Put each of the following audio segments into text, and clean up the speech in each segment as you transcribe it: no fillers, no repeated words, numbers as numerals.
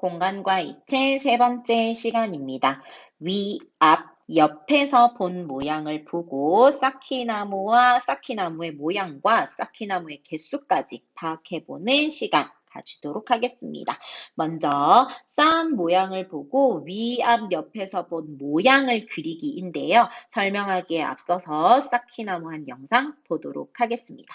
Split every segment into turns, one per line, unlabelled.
공간과 입체 세 번째 시간입니다. 위, 앞, 옆에서 본 모양을 보고 쌓기나무와 쌓기나무의 모양과 쌓기나무의 개수까지 파악해보는 시간 가지도록 하겠습니다. 먼저 쌓은 모양을 보고 위, 앞, 옆에서 본 모양을 그리기인데요. 설명하기에 앞서서 쌓기나무 한 영상 보도록 하겠습니다.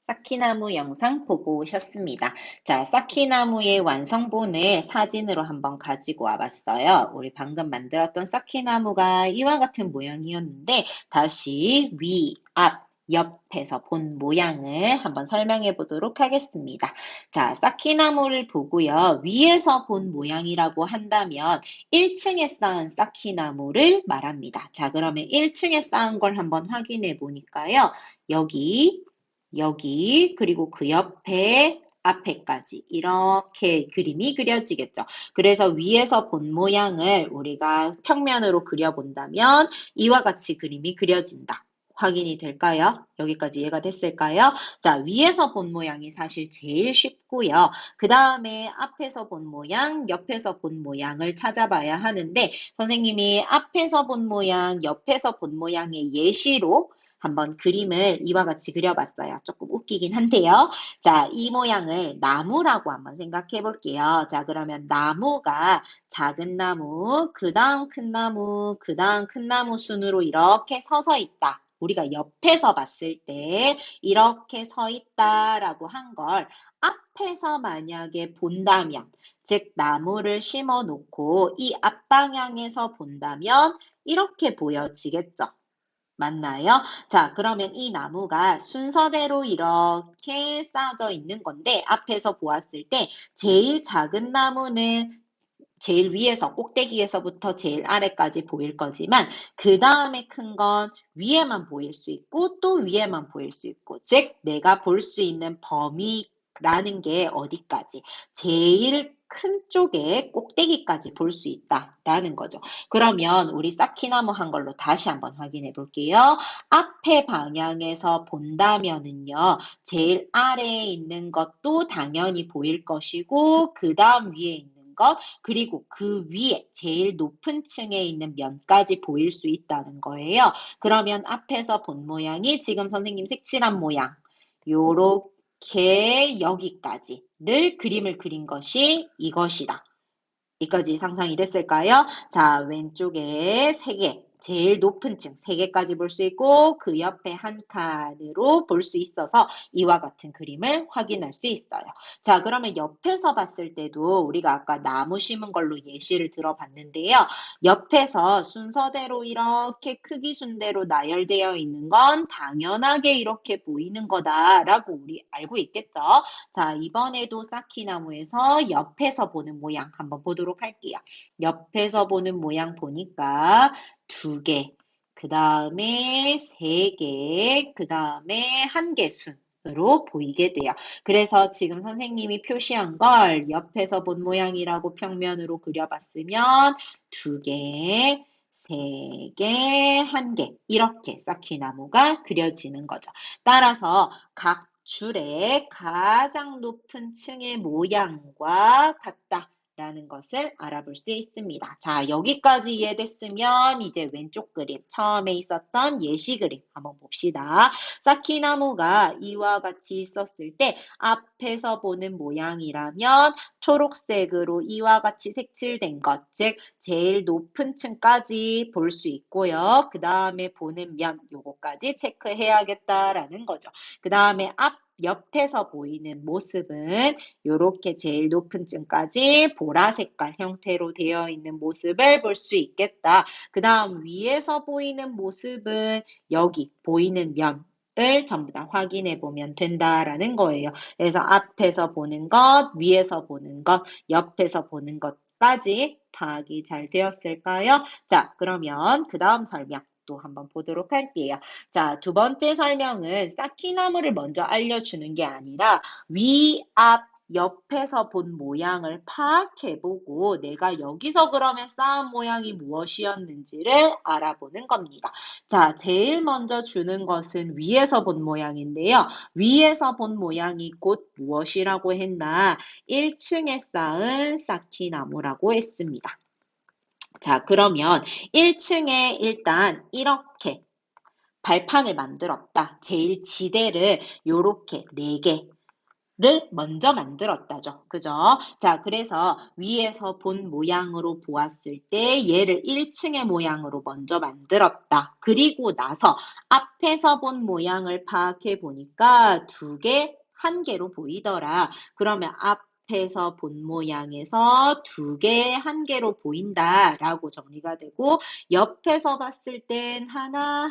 쌓기나무 영상 보고 오셨습니다. 자, 쌓기나무의 완성본을 사진으로 한번 가지고 와봤어요. 우리 방금 만들었던 쌓기나무가 이와 같은 모양이었는데 다시 위, 앞, 옆에서 본 모양을 한번 설명해 보도록 하겠습니다. 자, 쌓기나무를 보고요. 위에서 본 모양이라고 한다면 1층에 쌓은 쌓기나무를 말합니다. 자, 그러면 1층에 쌓은 걸 한번 확인해 보니까요. 여기, 그리고 그 옆에, 앞에까지 이렇게 그림이 그려지겠죠. 그래서 위에서 본 모양을 우리가 평면으로 그려본다면 이와 같이 그림이 그려진다. 확인이 될까요? 여기까지 이해가 됐을까요? 자, 위에서 본 모양이 사실 제일 쉽고요. 그 다음에 앞에서 본 모양, 옆에서 본 모양을 찾아봐야 하는데 선생님이 앞에서 본 모양, 옆에서 본 모양의 예시로 한번 그림을 이와 같이 그려봤어요. 조금 웃기긴 한데요. 자, 이 모양을 나무라고 한번 생각해 볼게요. 자, 그러면 나무가 작은 나무, 그 다음 큰 나무, 그 다음 큰 나무 순으로 이렇게 서서 있다. 우리가 옆에서 봤을 때 이렇게 서 있다라고 한 걸 앞에서 만약에 본다면, 즉 나무를 심어 놓고 이 앞방향에서 본다면 이렇게 보여지겠죠. 맞나요? 자, 그러면 이 나무가 순서대로 이렇게 쌓여져 있는 건데 앞에서 보았을 때 제일 작은 나무는 제일 위에서 꼭대기에서부터 제일 아래까지 보일 거지만 그 다음에 큰 건 위에만 보일 수 있고 또 위에만 보일 수 있고 즉 내가 볼 수 있는 범위라는 게 어디까지 제일 큰 쪽에 꼭대기까지 볼 수 있다라는 거죠. 그러면 우리 쌓기나무 한 걸로 다시 한번 확인해 볼게요. 앞에 방향에서 본다면은요. 제일 아래에 있는 것도 당연히 보일 것이고 그 다음 위에 있는 것 그리고 그 위에 제일 높은 층에 있는 면까지 보일 수 있다는 거예요. 그러면 앞에서 본 모양이 지금 선생님 색칠한 모양 요렇게 여기까지를 그림을 그린 것이 이것이다. 여기까지 상상이 됐을까요? 자, 왼쪽에 3개, 제일 높은 층 3개까지 볼 수 있고 그 옆에 한 칸으로 볼 수 있어서 이와 같은 그림을 확인할 수 있어요. 자, 그러면 옆에서 봤을 때도 우리가 아까 나무 심은 걸로 예시를 들어봤는데요. 옆에서 순서대로 이렇게 크기 순대로 나열되어 있는 건 당연하게 이렇게 보이는 거다라고 우리 알고 있겠죠? 자, 이번에도 쌓기나무에서 옆에서 보는 모양 한번 보도록 할게요. 옆에서 보는 모양 보니까 2개, 그 다음에 3개, 그 다음에 1개 순으로 보이게 돼요. 그래서 지금 선생님이 표시한 걸 옆에서 본 모양이라고 평면으로 그려봤으면 2개, 3개, 1개 이렇게 쌓기나무가 그려지는 거죠. 따라서 각 줄의 가장 높은 층의 모양과 같다라는 것을 알아볼 수 있습니다. 자, 여기까지 이해됐으면 이제 왼쪽 그림, 처음에 있었던 예시 그림 한번 봅시다. 쌓기나무가 이와 같이 있었을 때 앞에서 보는 모양이라면 초록색으로 이와 같이 색칠된 것, 즉 제일 높은 층까지 볼 수 있고요. 그 다음에 보는 면, 요거까지 체크해야겠다라는 거죠. 그 다음에 옆에서 보이는 모습은 이렇게 제일 높은 층까지 보라 색깔 형태로 되어 있는 모습을 볼 수 있겠다. 그 다음 위에서 보이는 모습은 여기 보이는 면을 전부 다 확인해 보면 된다라는 거예요. 그래서 앞에서 보는 것, 위에서 보는 것, 옆에서 보는 것까지 파악이 잘 되었을까요? 자, 그러면 그 다음 설명. 또 한번 보도록 할게요. 자, 두 번째 설명은 쌓기나무를 먼저 알려주는 게 아니라 위, 앞, 옆에서 본 모양을 파악해보고 내가 여기서 그러면 쌓은 모양이 무엇이었는지를 알아보는 겁니다. 자, 제일 먼저 주는 것은 위에서 본 모양인데요. 위에서 본 모양이 곧 무엇이라고 했나? 1층에 쌓은 쌓기나무라고 했습니다. 자, 그러면 1층에 일단 이렇게 발판을 만들었다. 제일 지대를 요렇게 4개를 먼저 만들었다죠. 그죠? 자, 그래서 위에서 본 모양으로 보았을 때 얘를 1층의 모양으로 먼저 만들었다. 그리고 나서 앞에서 본 모양을 파악해 보니까 2개, 1개로 보이더라. 그러면 앞에서 본 모양에서 2개, 1개로 보인다라고 정리가 되고 옆에서 봤을 땐 하나,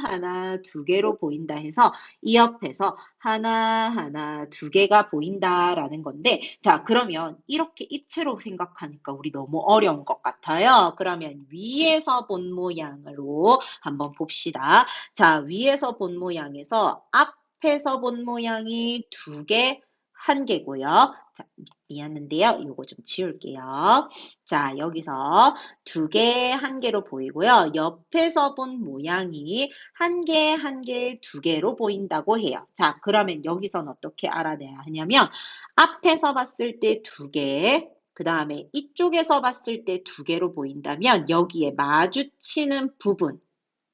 2개로 보인다 해서 이 옆에서 하나, 2개가 보인다라는 건데 자, 그러면 이렇게 입체로 생각하니까 우리 너무 어려운 것 같아요. 그러면 위에서 본 모양으로 한번 봅시다. 자, 위에서 본 모양에서 앞에서 본 모양이 2개, 1개고요. 자, 미안한데요. 요거 좀 지울게요. 자, 여기서 2개, 1개로 보이고요. 옆에서 본 모양이 1개, 1개, 2개로 보인다고 해요. 자, 그러면 여기선 어떻게 알아내야 하냐면 앞에서 봤을 때 2개, 그 다음에 이쪽에서 봤을 때 2개로 보인다면 여기에 마주치는 부분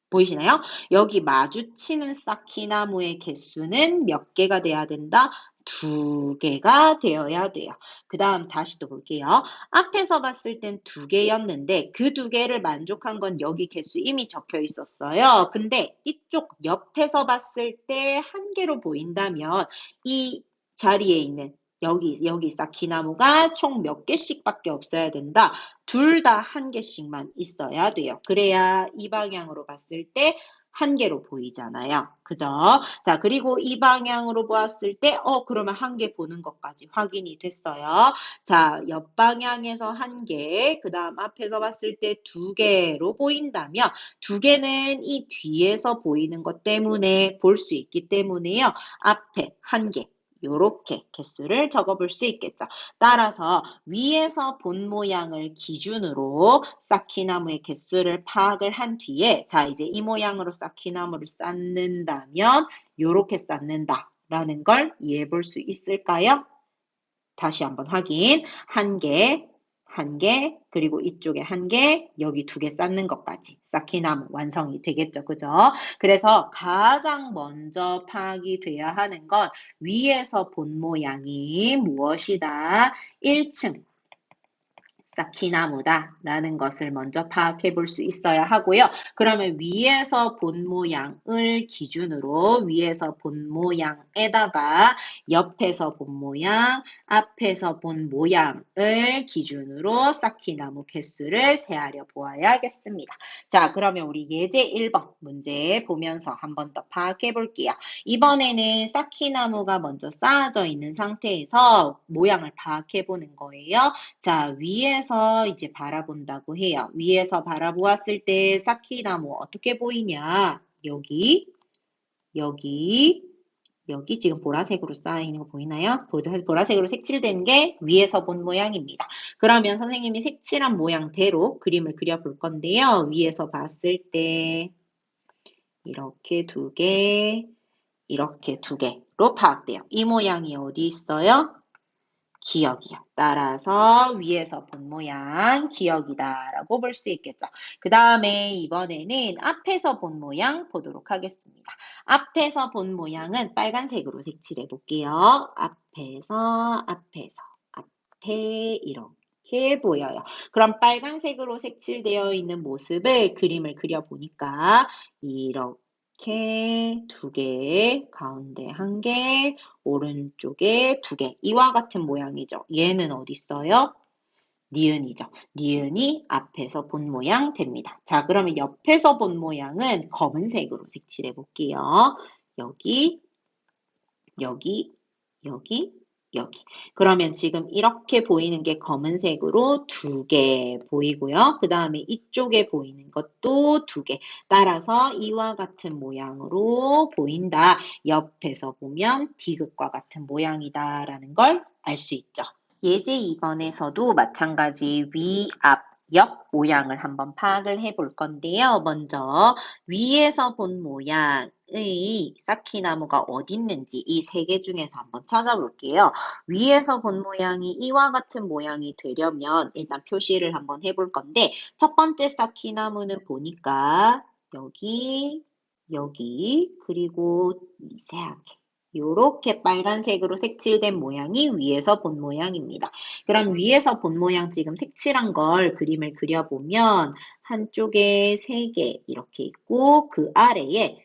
보이시나요? 여기 마주치는 쌓기나무의 개수는 몇 개가 돼야 된다? 2개가 되어야 돼요. 그 다음 다시 또 볼게요. 앞에서 봤을 땐 2개였는데 그 2개를 만족한 건 여기 개수 이미 적혀 있었어요. 근데 이쪽 옆에서 봤을 때 1개로 보인다면 이 자리에 있는 여기 쌓기나무가 총 몇 개씩밖에 없어야 된다. 둘 다 1개씩만 있어야 돼요. 그래야 이 방향으로 봤을 때 1개로 보이잖아요. 그죠? 자, 그리고 이 방향으로 보았을 때, 그러면 1개 보는 것까지 확인이 됐어요. 자, 옆방향에서 1개, 그 다음 앞에서 봤을 때 2개로 보인다면, 2개는 이 뒤에서 보이는 것 때문에 볼 수 있기 때문에요. 앞에 1개. 요렇게 개수를 적어볼 수 있겠죠. 따라서 위에서 본 모양을 기준으로 쌓기나무의 개수를 파악을 한 뒤에 자 이제 이 모양으로 쌓기나무를 쌓는다면 요렇게 쌓는다라는 걸 이해해 볼 수 있을까요? 다시 한번 확인. 1개, 1개, 그리고 이쪽에 1개, 여기 2개 쌓는 것까지 쌓기나무 완성이 되겠죠. 그죠? 그래서 가장 먼저 파악이 돼야 하는 건 위에서 본 모양이 무엇이다? 1층. 쌓기나무다라는 것을 먼저 파악해 볼 수 있어야 하고요. 그러면 위에서 본 모양을 기준으로 위에서 본 모양에다가 옆에서 본 모양, 앞에서 본 모양을 기준으로 쌓기나무 개수를 세하려 보아야겠습니다. 자, 그러면 우리 예제 1번 문제 보면서 한 번 더 파악해 볼게요. 이번에는 쌓기나무가 먼저 쌓아져 있는 상태에서 모양을 파악해 보는 거예요. 자, 위에서 이제 바라본다고 해요. 위에서 바라보았을 때 쌓기나무 어떻게 보이냐? 여기 지금 보라색으로 쌓여있는 거 보이나요? 보라색으로 색칠된 게 위에서 본 모양입니다. 그러면 선생님이 색칠한 모양대로 그림을 그려볼 건데요. 위에서 봤을 때 이렇게 2개, 이렇게 2개로 파악돼요. 이 모양이 어디 있어요? 기역이요. 따라서 위에서 본 모양 기역이다라고 볼 수 있겠죠. 그 다음에 이번에는 앞에서 본 모양 보도록 하겠습니다. 앞에서 본 모양은 빨간색으로 색칠해 볼게요. 앞에 이렇게 보여요. 그럼 빨간색으로 색칠되어 있는 모습을 그림을 그려보니까 이렇게 2개, 가운데 1개, 오른쪽에 2개. 이와 같은 모양이죠. 얘는 어디 있어요? 니은이죠. 니은이 앞에서 본 모양 됩니다. 자, 그러면 옆에서 본 모양은 검은색으로 색칠해 볼게요. 여기, 여기. 그러면 지금 이렇게 보이는 게 검은색으로 2개 보이고요. 그 다음에 이쪽에 보이는 것도 2개. 따라서 이와 같은 모양으로 보인다. 옆에서 보면 D극과 같은 모양이다라는 걸 알 수 있죠. 예제 2번에서도 마찬가지 위, 앞, 옆 모양을 한번 파악을 해볼 건데요. 먼저 위에서 본 모양의 쌓기나무가 어디 있는지 이 3개 중에서 한번 찾아볼게요. 위에서 본 모양이 이와 같은 모양이 되려면 일단 표시를 한번 해볼 건데 첫 번째 쌓기나무는 보니까 여기, 그리고 미세하게 요렇게 빨간색으로 색칠된 모양이 위에서 본 모양입니다. 그럼 위에서 본 모양 지금 색칠한 걸 그림을 그려보면 한쪽에 3개 이렇게 있고 그 아래에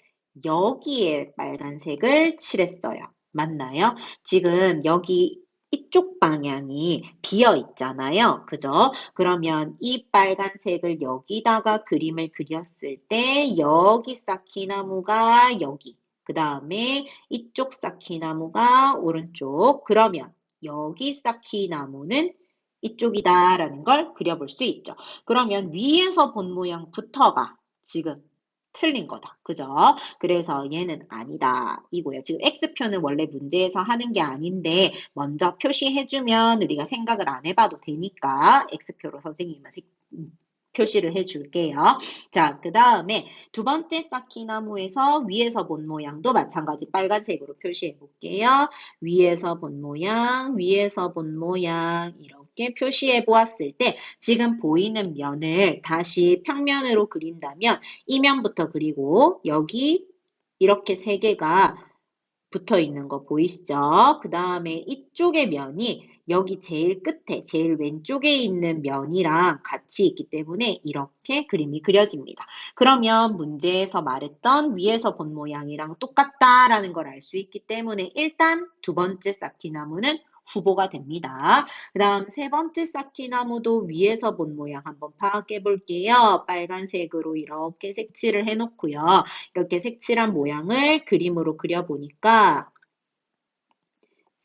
여기에 빨간색을 칠했어요. 맞나요? 지금 여기 이쪽 방향이 비어 있잖아요. 그죠? 그러면 이 빨간색을 여기다가 그림을 그렸을 때 여기 쌓기나무가 여기 그 다음에 이쪽 쌓기나무가 오른쪽. 그러면 여기 쌓기나무는 이쪽이다라는 걸 그려볼 수 있죠. 그러면 위에서 본 모양부터가 지금 틀린 거다. 그죠? 그래서 얘는 아니다. 이고요. 지금 X표는 원래 문제에서 하는 게 아닌데 먼저 표시해주면 우리가 생각을 안 해봐도 되니까 X표로 선생님은 표시를 해줄게요. 자, 그 다음에 두 번째 쌓기나무에서 위에서 본 모양도 마찬가지 빨간색으로 표시해 볼게요. 위에서 본 모양, 이렇게 표시해 보았을 때 지금 보이는 면을 다시 평면으로 그린다면 이 면부터 그리고 여기 이렇게 3개가 붙어 있는 거 보이시죠? 그 다음에 이쪽의 면이 여기 제일 끝에, 제일 왼쪽에 있는 면이랑 같이 있기 때문에 이렇게 그림이 그려집니다. 그러면 문제에서 말했던 위에서 본 모양이랑 똑같다라는 걸 알 수 있기 때문에 일단 두 번째 쌓기나무는 후보가 됩니다. 그 다음 세 번째 쌓기나무도 위에서 본 모양 한번 파악해 볼게요. 빨간색으로 이렇게 색칠을 해놓고요. 이렇게 색칠한 모양을 그림으로 그려보니까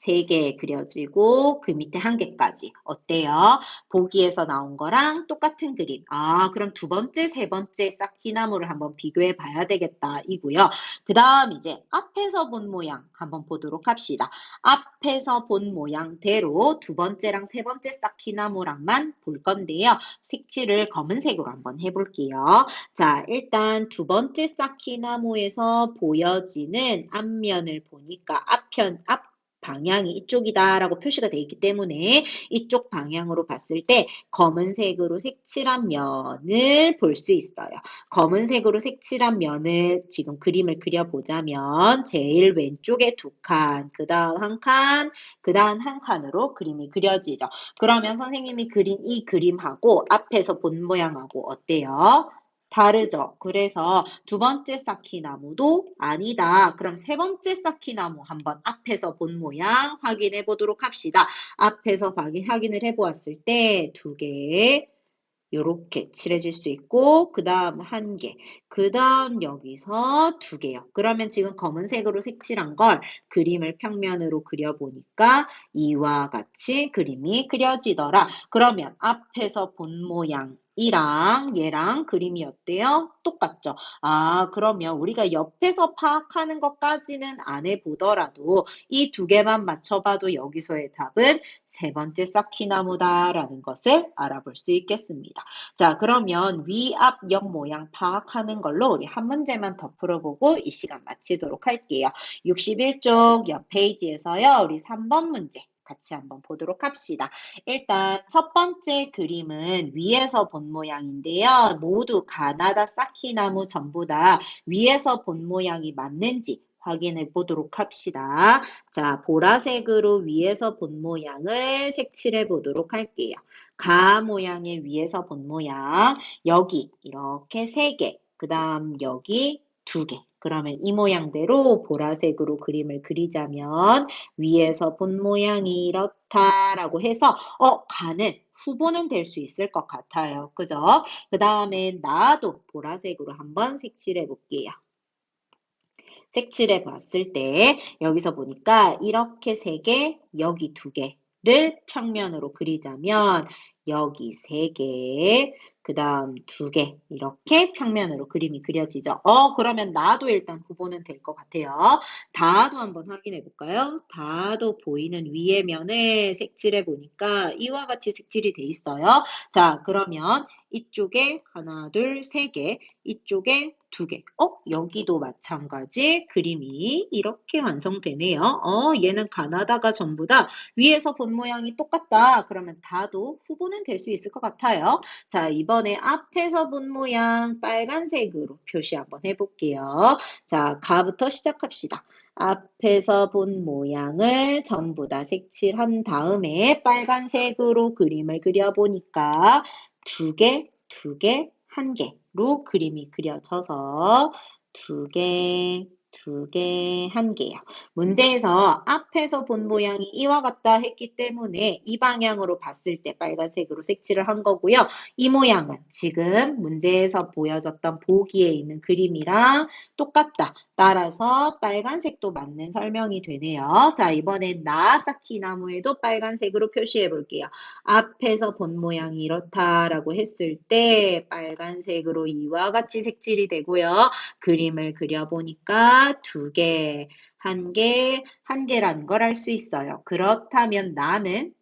3개 그려지고 그 밑에 1개까지 어때요? 보기에서 나온 거랑 똑같은 그림. 아, 그럼 두 번째, 세 번째 쌓기나무를 한번 비교해 봐야 되겠다 이고요. 그 다음 이제 앞에서 본 모양 한번 보도록 합시다. 앞에서 본 모양대로 두 번째랑 세 번째 쌓기나무랑만 볼 건데요. 색칠을 검은색으로 한번 해볼게요. 자, 일단 두 번째 쌓기나무에서 보여지는 앞면을 보니까 앞 방향이 이쪽이다라고 표시가 되어 있기 때문에 이쪽 방향으로 봤을 때 검은색으로 색칠한 면을 볼 수 있어요. 검은색으로 색칠한 면을 지금 그림을 그려보자면 제일 왼쪽에 2칸, 그 다음 1칸, 그 다음 1칸으로 그림이 그려지죠. 그러면 선생님이 그린 이 그림하고 앞에서 본 모양하고 어때요? 다르죠. 그래서 두 번째 쌓기나무도 아니다. 그럼 세 번째 쌓기나무 한번 앞에서 본 모양 확인해 보도록 합시다. 앞에서 확인을 해 보았을 때 2개 요렇게 칠해질 수 있고 그 다음 1개, 그 다음 여기서 2개요. 그러면 지금 검은색으로 색칠한 걸 그림을 평면으로 그려보니까 이와 같이 그림이 그려지더라. 그러면 앞에서 본 모양 이랑 얘랑 그림이 어때요? 똑같죠? 아, 그러면 우리가 옆에서 파악하는 것까지는 안 해보더라도 이 2개만 맞춰봐도 여기서의 답은 세 번째 쌓기나무다라는 것을 알아볼 수 있겠습니다. 자, 그러면 위, 앞, 옆 모양 파악하는 걸로 우리 한 문제만 더 풀어보고 이 시간 마치도록 할게요. 61쪽 옆 페이지에서요. 우리 3번 문제. 같이 한번 보도록 합시다. 일단 첫 번째 그림은 위에서 본 모양인데요. 모두 가나다 쌓기나무 전부 다 위에서 본 모양이 맞는지 확인해 보도록 합시다. 자, 보라색으로 위에서 본 모양을 색칠해 보도록 할게요. 가 모양의 위에서 본 모양, 여기 이렇게 3개, 그 다음 여기 2개. 그러면 이 모양대로 보라색으로 그림을 그리자면 위에서 본 모양이 이렇다라고 해서 가는 후보는 될 수 있을 것 같아요. 그죠? 그 다음에 나도 보라색으로 한번 색칠해 볼게요. 색칠해 봤을 때 여기서 보니까 이렇게 3개, 여기 2개를 평면으로 그리자면 여기 3개, 그 다음 2개 이렇게 평면으로 그림이 그려지죠. 그러면 나도 일단 구분은 될 것 같아요. 다도 한번 확인해 볼까요? 다도 보이는 위의 면을 색칠해 보니까 이와 같이 색칠이 돼 있어요. 자, 그러면 이쪽에 하나, 둘, 3개, 이쪽에 2개. 여기도 마찬가지 그림이 이렇게 완성되네요. 얘는 가나다가 전부 다 위에서 본 모양이 똑같다. 그러면 다도 후보는 될 수 있을 것 같아요. 자, 이번에 앞에서 본 모양 빨간색으로 표시 한번 해볼게요. 자, 가부터 시작합시다. 앞에서 본 모양을 전부 다 색칠한 다음에 빨간색으로 그림을 그려보니까 2개, 2개, 1개로 그림이 그려져서 2개, 2개, 1개요. 문제에서 앞에서 본 모양이 이와 같다 했기 때문에 이 방향으로 봤을 때 빨간색으로 색칠을 한 거고요. 이 모양은 지금 문제에서 보여졌던 보기에 있는 그림이랑 똑같다. 따라서 빨간색도 맞는 설명이 되네요. 자, 이번엔 나아사키 나무에도 빨간색으로 표시해 볼게요. 앞에서 본 모양이 이렇다라고 했을 때 빨간색으로 이와 같이 색칠이 되고요. 그림을 그려보니까 2개, 1개, 1개라는 걸 알 수 있어요. 그렇다면 나는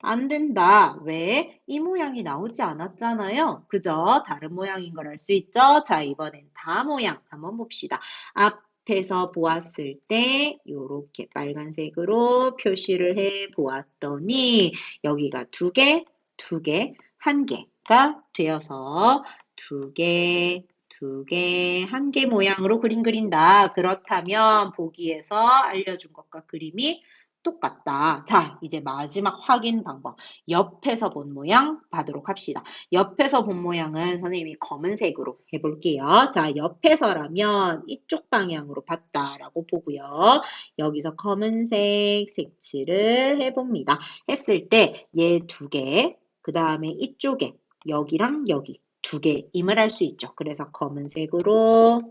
안 된다. 왜? 이 모양이 나오지 않았잖아요. 그죠? 다른 모양인 걸 알 수 있죠? 자, 이번엔 다 모양 한번 봅시다. 앞에서 보았을 때 이렇게 빨간색으로 표시를 해 보았더니 여기가 2개, 2개, 1개가 되어서 2개, 2개, 1개 모양으로 그림 그린다. 그렇다면 보기에서 알려준 것과 그림이 똑같다. 자, 이제 마지막 확인 방법. 옆에서 본 모양 봐도록 합시다. 옆에서 본 모양은 선생님이 검은색으로 해볼게요. 자, 옆에서라면 이쪽 방향으로 봤다라고 보고요. 여기서 검은색 색칠을 해봅니다. 했을 때 얘 2개, 그 다음에 이쪽에 여기랑 여기 2개임을 알 수 있죠. 그래서 검은색으로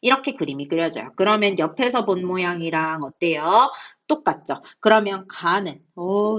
이렇게 그림이 그려져요. 그러면 옆에서 본 모양이랑 어때요? 똑같죠? 그러면 가는,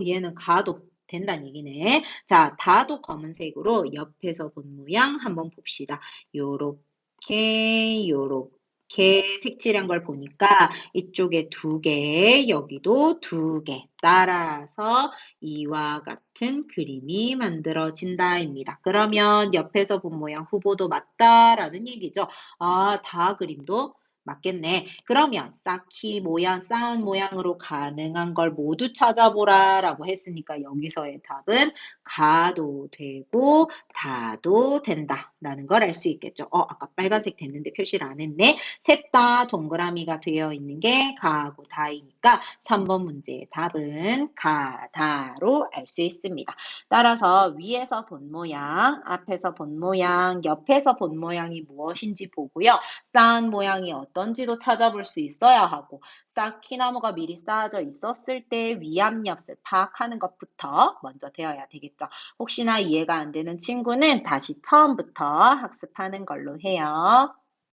얘는 가도 된다는 얘기네. 자, 다도 검은색으로 옆에서 본 모양 한번 봅시다. 요렇게, 요렇게 색칠한 걸 보니까 이쪽에 2개, 여기도 2개. 따라서 이와 같은 그림이 만들어진다입니다. 그러면 옆에서 본 모양 후보도 맞다라는 얘기죠. 아, 다 그림도 맞겠네. 그러면 쌓기 모양, 쌓은 모양으로 가능한 걸 모두 찾아보라 라고 했으니까 여기서의 답은 가도 되고 다도 된다 라는 걸 알 수 있겠죠. 아까 빨간색 됐는데 표시를 안 했네. 셋 다 동그라미가 되어 있는 게 가하고 다이니까 3번 문제의 답은 가, 다로 알 수 있습니다. 따라서 위에서 본 모양, 앞에서 본 모양, 옆에서 본 모양이 무엇인지 보고요. 쌓은 모양이 어떤지도 찾아볼 수 있어야 하고 쌓기나무가 미리 쌓아져 있었을 때 위압력을 파악하는 것부터 먼저 되어야 되겠죠. 혹시나 이해가 안 되는 친구는 다시 처음부터 학습하는 걸로 해요.